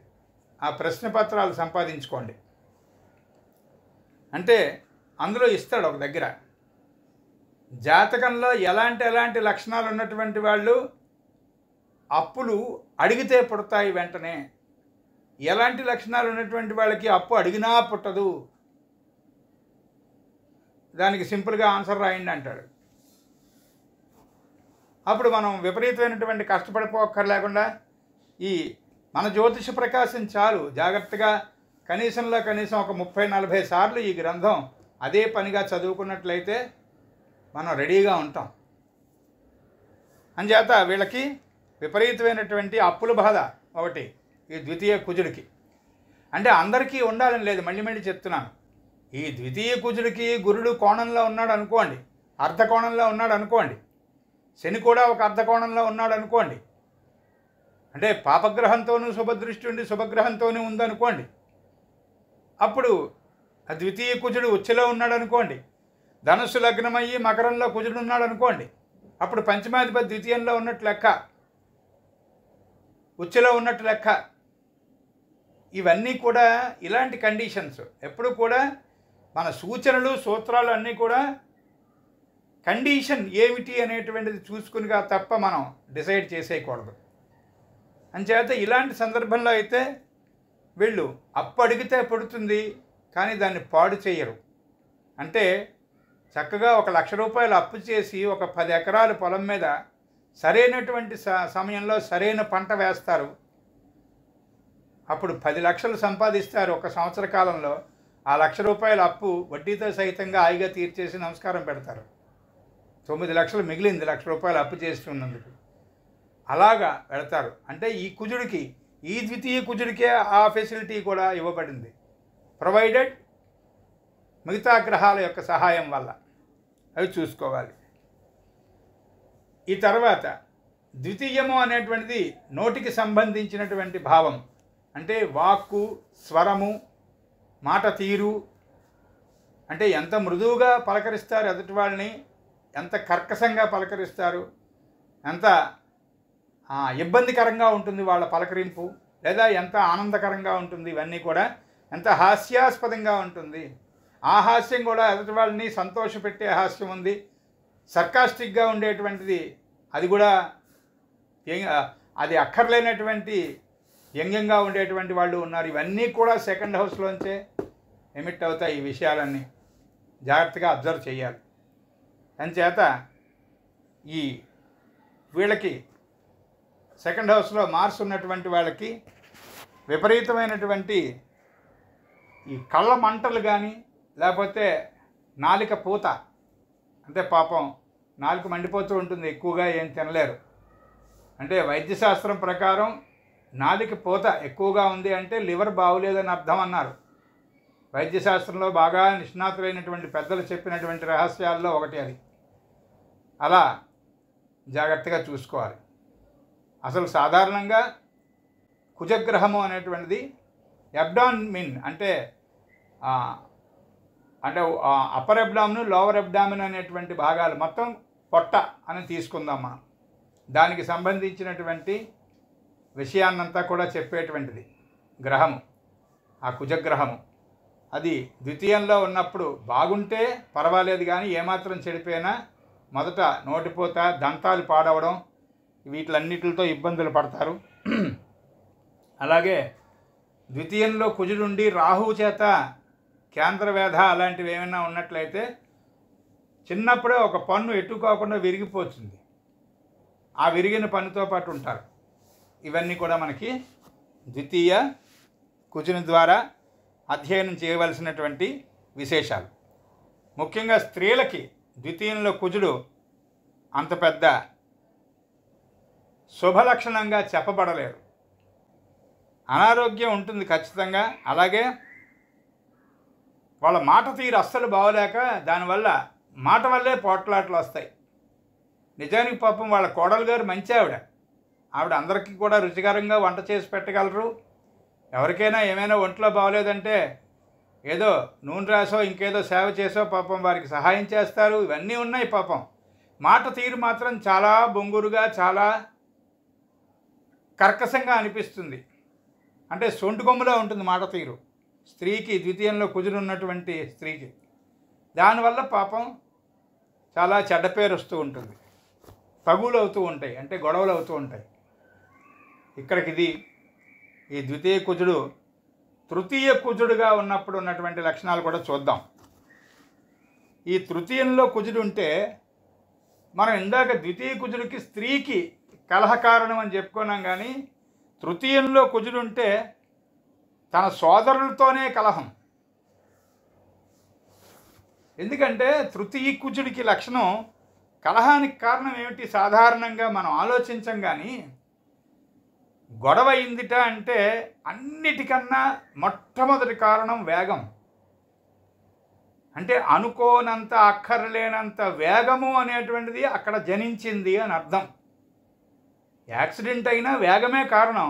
S1: ఆ ప్రశ్న పత్రాలు సంపాదించుకోండి. అంటే అందులో ఇస్తాడు ఒక దగ్గర జాతకంలో ఎలాంటి లక్షణాలు ఉన్నటువంటి వాళ్ళు అప్పులు అడిగితే పుడతాయి వెంటనే, ఎలాంటి లక్షణాలు ఉన్నటువంటి వాళ్ళకి అప్పు అడిగినా పుట్టదు, దానికి సింపుల్గా ఆన్సర్ రాయండి అంటాడు. అప్పుడు మనం విపరీతమైనటువంటి కష్టపడిపోక్కర్లేకుండా ఈ మన జ్యోతిష ప్రకాశం చాలు జాగ్రత్తగా కనీసం ఒక 30-40 సార్లు ఈ గ్రంథం అదే పనిగా చదువుకున్నట్లయితే మనం రెడీగా ఉంటాం. అంచేత వీళ్ళకి విపరీతమైనటువంటి అప్పుల బాధ ఒకటి ఈ ద్వితీయ కుజుడికి. అంటే అందరికీ ఉండాలని లేదు, మళ్ళీ చెప్తున్నాను. ఈ ద్వితీయ కుజుడికి గురుడు కోణంలో ఉన్నాడు అనుకోండి, అర్ధ కోణంలో ఉన్నాడు అనుకోండి, శని కూడా ఒక అర్ధ కోణంలో ఉన్నాడు అనుకోండి, అంటే పాపగ్రహంతోనూ శుభదృష్టి ఉండి శుభగ్రహంతోనూ ఉందనుకోండి, అప్పుడు ఆ ద్వితీయ కుజుడు ఉచ్చులో ఉన్నాడు అనుకోండి, ధనుస్సు లగ్నమయ్యి మకరంలో కుజుడు ఉన్నాడు అనుకోండి, అప్పుడు పంచమాధిపతి ద్వితీయంలో ఉన్నట్టు లెక్క, ఉచ్చులో ఉన్నట్టు లెక్క. ఇవన్నీ కూడా ఇలాంటి కండిషన్స్ ఎప్పుడు కూడా మన సూచనలు సూత్రాలు అన్నీ కూడా కండిషన్ ఏమిటి అనేటువంటిది చూసుకునిగా తప్ప మనం డిసైడ్ చేసేయకూడదు. అంచేత ఇలాంటి సందర్భంలో అయితే వీళ్ళు అప్పు అడిగితే పడుతుంది కానీ దాన్ని పాడు చేయరు. అంటే చక్కగా 1,00,000 రూపాయలు అప్పు చేసి ఒక 10 ఎకరాల పొలం మీద సరైనటువంటి సమయంలో సరైన పంట వేస్తారు. అప్పుడు 10 లక్షలు సంపాదిస్తారు ఒక సంవత్సర కాలంలో. ఆ 1,00,000 రూపాయల అప్పు వడ్డీతో సహితంగా హాయిగా తీర్చేసి నమస్కారం పెడతారు. 9 లక్షలు మిగిలింది 1,00,000 రూపాయలు అప్పు చేస్తున్నందుకు. అలాగా వెళతారు. అంటే ఈ కుజుడికి, ఈ ద్వితీయ కుజుడికే ఆ ఫెసిలిటీ కూడా ఇవ్వబడింది, ప్రొవైడెడ్ మిగతా గ్రహాల యొక్క సహాయం వల్ల. అవి చూసుకోవాలి. ఈ తర్వాత ద్వితీయము అనేటువంటిది నోటికి సంబంధించినటువంటి భావం. అంటే వాక్కు, స్వరము, మాట తీరు, అంటే ఎంత మృదువుగా పలకరిస్తారు ఎదుటి వాళ్ళని, ఎంత కర్కశంగా పలకరిస్తారు, ఎంత ఇబ్బందికరంగా ఉంటుంది వాళ్ళ పలకరింపు, లేదా ఎంత ఆనందకరంగా ఉంటుంది, ఇవన్నీ కూడా ఎంత హాస్యాస్పదంగా ఉంటుంది. ఆ హాస్యం కూడా ఎదుటి వాళ్ళని సంతోషపెట్టే హాస్యం ఉంది, సర్కాస్టిక్గా ఉండేటువంటిది అది కూడా, అది అక్కర్లేనటువంటి వ్యంగ్యంగా ఉండేటువంటి వాళ్ళు ఉన్నారు. ఇవన్నీ కూడా సెకండ్ హౌస్లోంచే ఎమిట్ అవుతాయి. ఈ విషయాలన్నీ జాగ్రత్తగా అబ్జర్వ్ చేయాలి. అంచేత ఈ వీళ్ళకి సెకండ్ హౌస్లో మార్స్ ఉన్నటువంటి వాళ్ళకి విపరీతమైనటువంటి ఈ కళ్ళ మంటలు కానీ, లేకపోతే నాలిక పూత, అంటే పాపం నాలుక మండిపోతూ ఉంటుంది, ఎక్కువగా ఏం తినలేరు. అంటే వైద్యశాస్త్రం ప్రకారం నాలిక పూత ఎక్కువగా ఉంది అంటే లివర్ బాగులేదని అర్థం అన్నారు. వైద్యశాస్త్రంలో బాగా నిష్ణాతులైనటువంటి పెద్దలు చెప్పినటువంటి రహస్యాల్లో ఒకటి అది. అలా జాగ్రత్తగా చూసుకోవాలి. అసలు సాధారణంగా కుజగ్రహము అనేటువంటిది అబ్డామిన్ అంటే అప్పర్ అబ్డామిన్ లోవర్ అబ్డామిన్ అనేటువంటి భాగాలు మొత్తం పొట్ట అని తీసుకుందాం మనం. దానికి సంబంధించినటువంటి విషయాన్నంతా కూడా చెప్పేటువంటిది గ్రహము, ఆ కుజగ్రహము. అది ద్వితీయంలో ఉన్నప్పుడు బాగుంటే పర్వాలేదు, కానీ ఏమాత్రం చెడిపోయినా మొదట నోటిపోత, దంతాలు పాడవడం, వీటిలన్నిటితో ఇబ్బందులు పడతారు. అలాగే ద్వితీయంలో కుజుడుండి రాహువు చేత కేంద్రవేధ అలాంటివి ఏమైనా ఉన్నట్లయితే చిన్నప్పుడే ఒక పన్ను ఎట్టుకోకుండా విరిగిపోతుంది. ఆ విరిగిన పన్నుతో పాటు ఉంటారు. ఇవన్నీ కూడా మనకి ద్వితీయ కుజుని ద్వారా అధ్యయనం చేయవలసినటువంటి విశేషాలు. ముఖ్యంగా స్త్రీలకి ద్వితీయంలో కుజుడు అంత పెద్ద శుభలక్షణంగా చెప్పబడలేదు. అనారోగ్యం ఉంటుంది ఖచ్చితంగా. అలాగే వాళ్ళ మాట తీరు అస్సలు బాగోలేక దానివల్ల మాట వల్లే పోట్లాట్లు వస్తాయి. నిజానికి పాపం వాళ్ళ కోడలు గారు మంచి ఆవిడ అందరికీ కూడా రుచికరంగా వంట చేసి పెట్టగలరు. ఎవరికైనా ఏమైనా ఒంట్లో బాగోలేదంటే ఏదో నూనె రాసో ఇంకేదో సేవ చేసో పాపం వారికి సహాయం చేస్తారు. ఇవన్నీ ఉన్నాయి. పాపం మాట తీరు మాత్రం చాలా బొంగురుగా, చాలా కర్కశంగా అనిపిస్తుంది. అంటే సొంటు కొమ్ములా ఉంటుంది మాట తీరు స్త్రీకి, ద్వితీయంలో కుజునున్నటువంటి స్త్రీకి. దానివల్ల పాపం చాలా చెడ్డ పేరు వస్తూ ఉంటుంది, తగులు అవుతూ ఉంటాయి, అంటే గొడవలు అవుతూ ఉంటాయి. ఇక్కడికి ఈ ద్వితీయ కుజుడు తృతీయ కుజుడుగా ఉన్నప్పుడు ఉన్నటువంటి లక్షణాలు కూడా చూద్దాం. ఈ తృతీయంలో కుజుడు ఉంటే మనం ఇందాక ద్వితీయ కుజుడికి స్త్రీకి కలహకారణం అని చెప్పుకున్నాం, కానీ తృతీయంలో కుజుడు ఉంటే తన సోదరులతోనే కలహం. ఎందుకంటే తృతీయ కుజుడికి లక్షణం కలహానికి కారణం ఏమిటి? సాధారణంగా మనం ఆలోచించం, కానీ గొడవ అయిందిట అంటే అన్నిటికన్నా మొట్టమొదటి కారణం వేగం. అంటే అనుకోనంత, అక్కర్లేనంత వేగము అనేటువంటిది అక్కడ జనించింది అని అర్థం. యాక్సిడెంట్ అయినా వేగమే కారణం,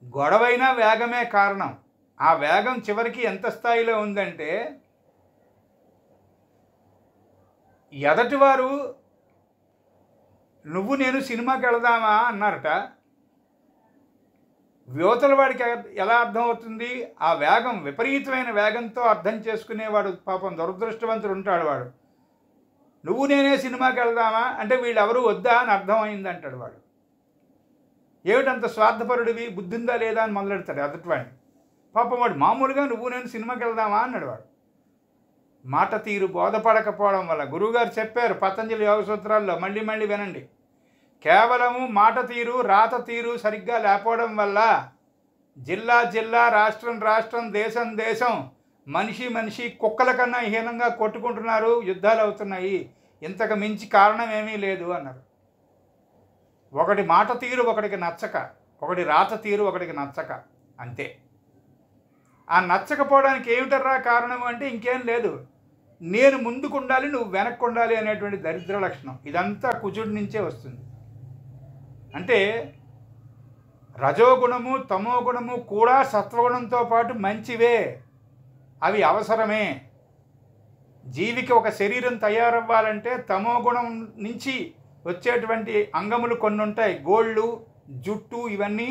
S1: గొడవైనా వేగమే కారణం. ఆ వేగం చివరికి ఎంత స్థాయిలో ఉందంటే ఎదటివారు నువ్వు నేను సినిమాకి వెళదామా అన్నారట. యువతల వాడికి ఎలా అర్థమవుతుంది? ఆ వేగం, విపరీతమైన వేగంతో అర్థం చేసుకునేవాడు పాపం దురదృష్టవంతుడు ఉంటాడు. వాడు నువ్వు నేనే సినిమాకి వెళదామా అంటే వీళ్ళెవరూ వద్దా అని అర్థమైంది అంటాడు. వాడు ఏమిటంత స్వార్థపరుడివి, బుద్ధిందా లేదా అని మొదలెడతాడు ఎదటివాడిని. పాపం వాడు మామూలుగా నువ్వు నేను సినిమాకి వెళదామా అన్నాడు. వాడు మాట తీరు బోధపడకపోవడం వల్ల, గురువుగారు చెప్పారు పతంజలి యోగ సూత్రాల్లో, మళ్ళీ మళ్ళీ వినండి, కేవలము మాట తీరు, రాత తీరు సరిగ్గా లేకపోవడం వల్ల జిల్లా జిల్లా, రాష్ట్రం రాష్ట్రం, దేశం దేశం, మనిషి మనిషి కుక్కల కన్నా హీనంగా కొట్టుకుంటున్నారు, యుద్ధాలు అవుతున్నాయి. ఇంతకు మించి కారణం ఏమీ లేదు అన్నారు. ఒకటి మాట తీరు ఒకటికి నచ్చక, ఒకటి రాత తీరు ఒకటికి నచ్చక, అంతే. ఆ నచ్చకపోవడానికి ఏమిటర్రా కారణం అంటే ఇంకేం లేదు, నేను ముందుకు ఉండాలి, నువ్వు వెనక్కు ఉండాలి అనేటువంటి దరిద్ర లక్షణం. ఇదంతా కుజుడి నుంచే వస్తుంది. అంటే రజోగుణము, తమోగుణము కూడా సత్వగుణంతో పాటు మంచివే, అవి అవసరమే. జీవికి ఒక శరీరం తయారవ్వాలంటే తమోగుణం నుంచి వచ్చేటువంటి అంగములు కొన్ని ఉంటాయి. గోళ్ళు, జుట్టు, ఇవన్నీ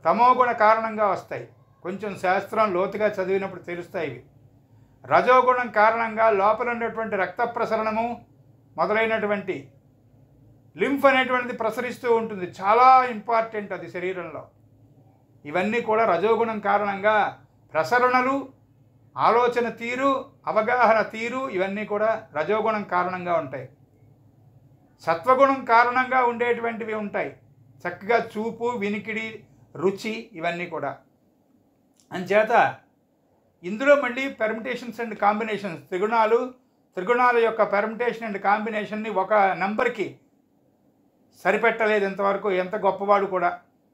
S1: తమోగుణ కారణంగా వస్తాయి. కొంచెం శాస్త్రం లోతుగా చదివినప్పుడు తెలుస్తాయి ఇవి. రజోగుణం కారణంగా లోపల ఉన్నటువంటి రక్త ప్రసరణము మొదలైనటువంటి లింఫ్ అనేటువంటిది ప్రసరిస్తూ ఉంటుంది. చాలా ఇంపార్టెంట్ అది శరీరంలో. ఇవన్నీ కూడా రజోగుణం కారణంగా ప్రసరణలు, ఆలోచన తీరు, అవగాహన తీరు, ఇవన్నీ కూడా రజోగుణం కారణంగా ఉంటాయి. సత్వగుణం కారణంగా ఉండేటువంటివి ఉంటాయి, చక్కగా చూపు, వినికిడి, రుచి, ఇవన్నీ కూడా. అంచేత ఇందులో మళ్ళీ పెర్మిటేషన్స్ అండ్ కాంబినేషన్స్, త్రిగుణాల యొక్క పెర్మిటేషన్ అండ్ కాంబినేషన్ని ఒక నెంబర్కి సరిపెట్టలేదు ఇంతవరకు, ఎంత గొప్పవాడు కూడా.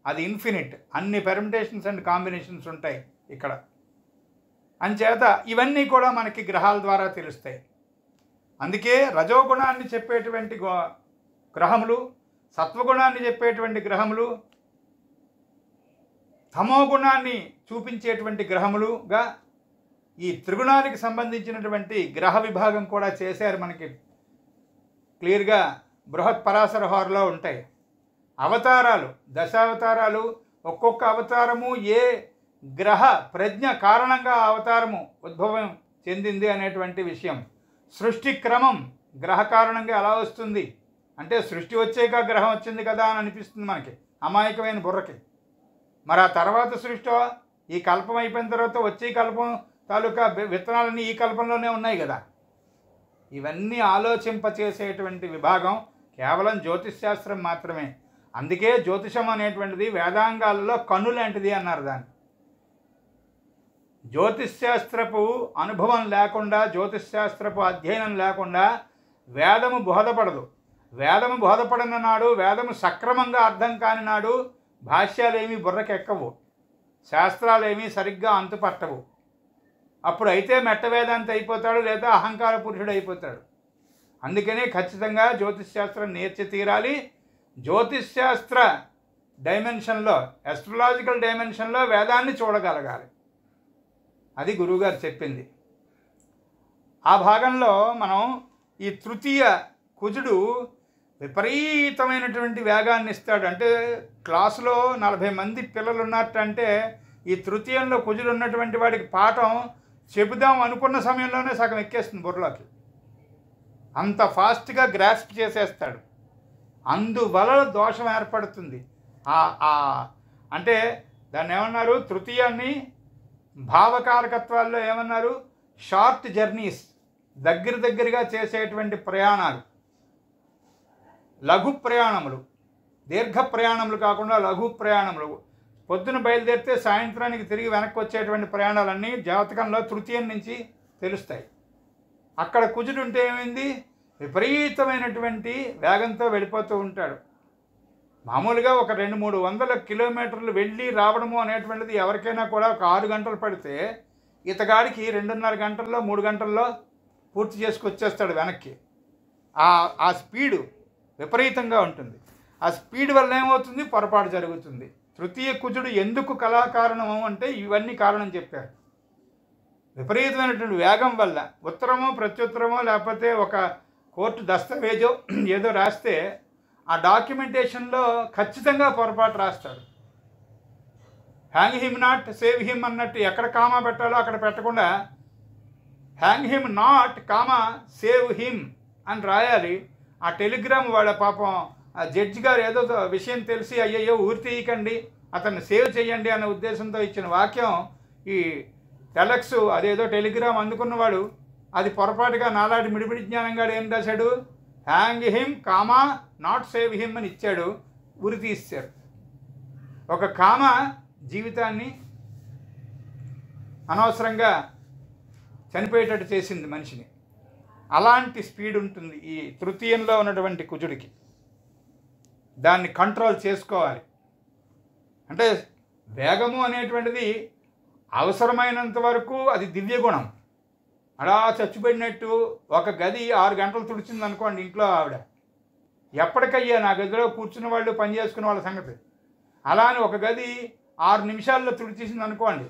S1: అది ఇన్ఫినిట్, అన్ని పెర్మిటేషన్స్ అండ్ కాంబినేషన్స్ ఉంటాయి ఇక్కడ. అంచేత ఇవన్నీ కూడా మనకి గ్రహాల ద్వారా తెలుస్తాయి. అందుకే రజోగుణాన్ని చెప్పేటువంటి గ్రహములు, సత్వగుణాన్ని చెప్పేటువంటి గ్రహములు, తమో గుణాన్ని చూపించేటువంటి గ్రహములుగా ఈ త్రిగుణానికి సంబంధించినటువంటి గ్రహ విభాగం కూడా చేశారు. మనకి క్లియర్గా బృహత్ పరాశర హోరలో ఉంటాయి. అవతారాలు, దశావతారాలు, ఒక్కొక్క అవతారము ఏ గ్రహ ప్రజ్ఞ కారణంగా అవతారము ఉద్భవం చెందింది అనేటువంటి విషయం. సృష్టి క్రమం గ్రహ కారణంగా ఎలా వస్తుంది అంటే సృష్టి వచ్చాక గ్రహం వచ్చింది కదా అని అనిపిస్తుంది మనకి, అమాయకమైన బుర్రకి. మరి ఆ తర్వాత సృష్టి ఈ కల్పం అయిపోయిన తర్వాత వచ్చే కల్పం తాలూకా విత్తనాలన్నీ ఈ కల్పంలోనే ఉన్నాయి కదా. ఇవన్నీ ఆలోచింపచేసేటువంటి విభాగం కేవలం జ్యోతిష్శాస్త్రం మాత్రమే. అందుకే జ్యోతిషం అనేటువంటిది వేదాంగాలలో కన్ను లాంటిది అన్నారు దాన్ని. జ్యోతిష్శాస్త్రపు అనుభవం లేకుండా, జ్యోతిష్శాస్త్రపు అధ్యయనం లేకుండా వేదము బోధపడదు. వేదము బోధపడిన నాడు, వేదము సక్రమంగా అర్థం కాని నాడు భాష్యాలేమీ బుర్రకెక్కవు, శాస్త్రాలేమీ సరిగ్గా అంతుపట్టవు. అప్పుడు అయితే మెట్టవేదాంతి అయిపోతాడు, లేదా అహంకార పురుషుడు అయిపోతాడు. అందుకనే ఖచ్చితంగా జ్యోతిష్శాస్త్రం నేర్చి తీరాలి. జ్యోతిష్శాస్త్ర డైమెన్షన్లో, ఎస్ట్రలాజికల్ డైమెన్షన్లో వేదాన్ని చూడగలగాలి. అది గురువుగారు చెప్పింది. ఆ భాగంలో మనం ఈ తృతీయ కుజుడు విపరీతమైనటువంటి వేగాన్ని ఇస్తాడు. అంటే క్లాసులో 40 మంది పిల్లలు ఉన్నట్టంటే ఈ తృతీయంలో కుజుడు ఉన్నటువంటి వాడికి పాఠం చెబుదాం అనుకున్న సమయంలోనే సగం ఎక్కేస్తుంది బుర్రలోకి. అంత ఫాస్ట్గా గ్రాస్ప్ చేసేస్తాడు. అందువలన దోషం ఏర్పడుతుంది. అంటే దాన్ని ఏమన్నారు, తృతీయాన్ని భావకారకత్వాల్లో ఏమన్నారు, షార్ట్ జర్నీస్, దగ్గరగా చేసేటువంటి ప్రయాణాలు, లఘు ప్రయాణములు, దీర్ఘ ప్రయాణములు కాకుండా లఘు ప్రయాణములు. పొద్దున బయలుదేరితే సాయంత్రానికి తిరిగి వెనక్కి వచ్చేటువంటి ప్రయాణాలన్నీ జాతకంలో తృతీయం నుంచి తెలుస్తాయి. అక్కడ కుజుడు ఉంటే ఏమైంది, విపరీతమైనటువంటి వేగంతో వెళ్ళిపోతూ ఉంటాడు. మామూలుగా ఒక 200-300 కిలోమీటర్లు వెళ్ళి రావడము అనేటువంటిది ఎవరికైనా కూడా ఒక 6 గంటలు పడితే ఇతగాడికి 2.5 గంటల్లో 3 గంటల్లో పూర్తి చేసుకొచ్చేస్తాడు వెనక్కి. ఆ స్పీడు విపరీతంగా ఉంటుంది. ఆ స్పీడ్ వల్ల ఏమవుతుంది, పొరపాటు జరుగుతుంది. తృతీయ కుజుడు ఎందుకు కళాకారణము అంటే ఇవన్నీ కారణం చెప్పారు. విపరీతమైనటువంటి వేగం వల్ల ఉత్తరమో ప్రత్యుత్తరమో లేకపోతే ఒక కోర్టు దస్తావేజో ఏదో రాస్తే ఆ డాక్యుమెంటేషన్లో ఖచ్చితంగా పొరపాటు రాస్తాడు. Hang him not save him అన్నట్టు ఎక్కడ కామా పెట్టాలో అక్కడ పెట్టకుండా hang him not comma save him అని రాయాలి. ఆ టెలిగ్రామ్ వాళ్ళ పాపం ఆ జడ్జి గారు ఏదో విషయం తెలిసి అయ్యయ్యో ఊరి తీయకండి, అతన్ని సేవ్ చేయండి అనే ఉద్దేశంతో ఇచ్చిన వాక్యం ఈ టెలక్స్ అదేదో టెలిగ్రామ్ అందుకున్నవాడు అది పొరపాటుగా నాలాంటి మిడిమిడి జ్ఞానంగాడు ఏం రాశాడు, hang him comma not save him అని ఇచ్చాడు, ఉరి తీశారు. ఒక కామ జీవితాన్ని అనవసరంగా చనిపోయేటట్టు చేసింది మనిషిని. అలాంటి స్పీడ్ ఉంటుంది ఈ తృతీయంలో ఉన్నటువంటి కుజుడికి. దాన్ని కంట్రోల్ చేసుకోవాలి. అంటే వేగము అనేటువంటిది అవసరమైనంత వరకు అది దివ్యగుణం. అలా చచ్చిపోయినట్టు ఒక గది 6 గంటలు తుడిచింది అనుకోండి ఇంట్లో ఆవిడ, ఎప్పటికయ్యా నా గదిలో కూర్చున్న వాళ్ళు పని చేసుకునే వాళ్ళ సంగతి. అలా అని ఒక గది 6 నిమిషాల్లో తుడిచేసింది అనుకోండి,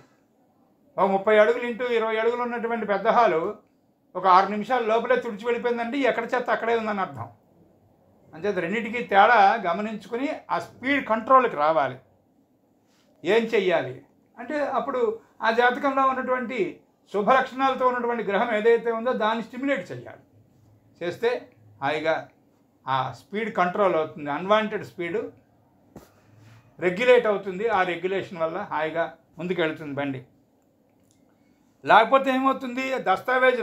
S1: ఒక 30 అడుగులు ఇంటూ 20 అడుగులు ఉన్నటువంటి పెద్ద హాలు ఒక 6 నిమిషాల లోపలే తుడిచి వెళ్ళిపోయిందంటే ఎక్కడ చెత్త అక్కడే ఉందని అర్థం. అంచేత రెండింటికి తేడా గమనించుకుని ఆ స్పీడ్ కంట్రోల్కి రావాలి. ఏం చెయ్యాలి అంటే అప్పుడు ఆ జాతకంలో ఉన్నటువంటి శుభలక్షణాలతో ఉన్నటువంటి గ్రహం ఏదైతే ఉందో దాన్ని స్టిమ్యులేట్ చేయాలి. చేస్తే హాయిగా ఆ స్పీడ్ కంట్రోల్ అవుతుంది, అన్వాంటెడ్ స్పీడు రెగ్యులేట్ అవుతుంది. ఆ రెగ్యులేషన్ వల్ల హాయిగా ముందుకు వెళుతుంది బండి. లేకపోతే ఏమవుతుంది, దస్తావేజ్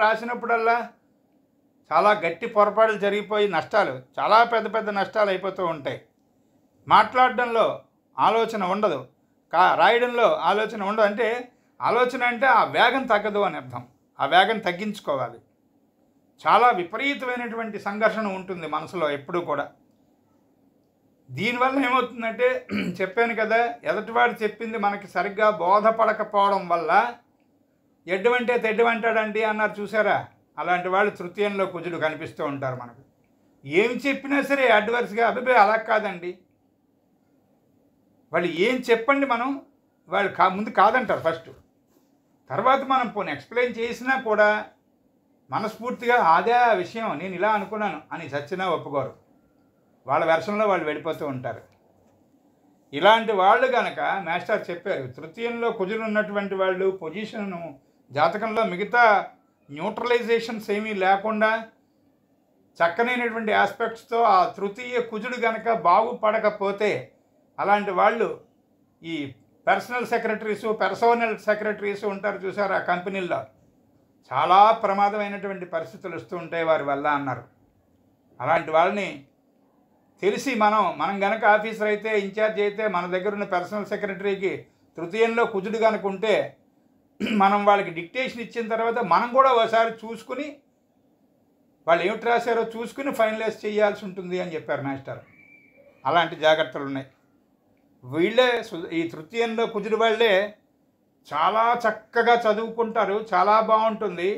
S1: రాసినప్పుడల్లా చాలా గట్టి పొరపాట్లు జరిగిపోయి నష్టాలు, చాలా పెద్ద నష్టాలు అయిపోతూ ఉంటాయి. మాట్లాడడంలో ఆలోచన ఉండదు, రాయడంలో ఆలోచన ఉండదు. అంటే ఆలోచన అంటే ఆ వేగం తగ్గదు అని అర్థం. ఆ వేగం తగ్గించుకోవాలి. చాలా విపరీతమైనటువంటి సంఘర్షణ ఉంటుంది మనసులో ఎప్పుడూ కూడా. దీనివల్ల ఏమవుతుందంటే చెప్పాను కదా, ఎదుటివాడు చెప్పింది మనకి సరిగ్గా బోధపడకపోవడం వల్ల ఎడ్డవంటే తెడ్డవంటాడండి అన్నారు చూసారా, అలాంటి వాళ్ళు తృతీయంలో కుజుడు కనిపిస్తూ ఉంటారు మనకు. ఏం చెప్పినా సరే అడ్వర్స్గా అభిప్రాయం అలా కాదండి, వాళ్ళు ఏం చెప్పండి మనం వాళ్ళు ముందు కాదంటారు ఫస్ట్, తర్వాత మనం పోనీ ఎక్స్ప్లెయిన్ చేసినా కూడా మనస్ఫూర్తిగా అదే విషయం నేను ఇలా అనుకున్నాను అని చచ్చినా ఒప్పుకోరు, వాళ్ళ వెర్షన్లో వాళ్ళు వెళ్ళిపోతూ ఉంటారు. ఇలాంటి వాళ్ళు కనుక మాస్టర్ చెప్పారు, తృతీయంలో కుజులు ఉన్నటువంటి వాళ్ళు పొజిషన్ను జాతకంలో మిగతా న్యూట్రలైజేషన్స్ ఏమీ లేకుండా చక్కనైనటువంటి ఆస్పెక్ట్స్తో ఆ తృతీయ కుజుడు కనుక బాగుపడకపోతే అలాంటి వాళ్ళు ఈ పర్సనల్ సెక్రటరీస్ ఉంటారు చూసారు ఆ కంపెనీల్లో, చాలా ప్రమాదమైనటువంటి పరిస్థితులు వస్తూ ఉంటాయి వారి వల్ల అన్నారు. అలాంటి వాళ్ళని తెలిసి మనం గనక ఆఫీసర్ అయితే ఇన్ఛార్జ్ అయితే మన దగ్గర ఉన్న పర్సనల్ సెక్రటరీకి తృతీయంలో కుజుడు కనుక ఉంటే మనం వాళ్ళకి డిక్టేషన్ ఇచ్చిన తర్వాత మనం కూడా ఒకసారి చూసుకుని వాళ్ళు ఏమిటి రాశారో చూసుకుని ఫైనలైజ్ చేయాల్సి ఉంటుంది అని చెప్పారు మాస్టర్. అలాంటి జాగ్రత్తలు ఉన్నాయి. వీళ్ళే ఈ తృతీయంలో కుజుడు వాళ్ళే చాలా చక్కగా చదువుకుంటారు, చాలా బాగుంటుంది.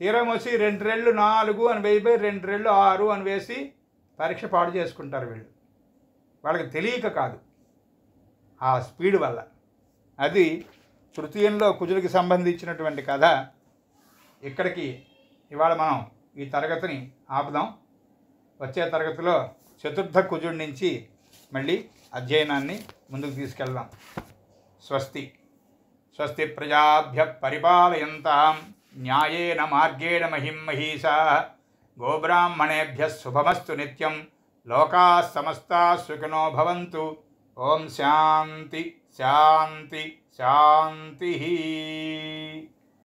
S1: తీరం వచ్చి 2 రెళ్ళు 4 అని వేయిపోయి 2 రెళ్ళు 6 అని వేసి పరీక్ష పాడు చేసుకుంటారు వీళ్ళు, వాళ్ళకి తెలియక కాదు, ఆ స్పీడ్ వల్ల. అది తృతీయంలో కుజుడికి సంబంధించినటువంటి కథ. ఇక్కడికి ఇవాళ మనం ఈ తరగతిని ఆపుదాం. వచ్చే తరగతిలో చతుర్థ కుజుడి నుంచి మళ్ళీ అధ్యయనాన్ని ముందుకు తీసుకెళ్దాం. స్వస్తి స్వస్తి ప్రజాభ్య పరిపాలయంతాం న్యాయేన మార్గేణ మహిం మహీషాః గోబ్రాహ్మణేభ్యः శుభమస్తు నిత్యం లోకాः సమస్తాः సుఖినో భవంతు. ఓం శాంతి శాంతి శాంతి.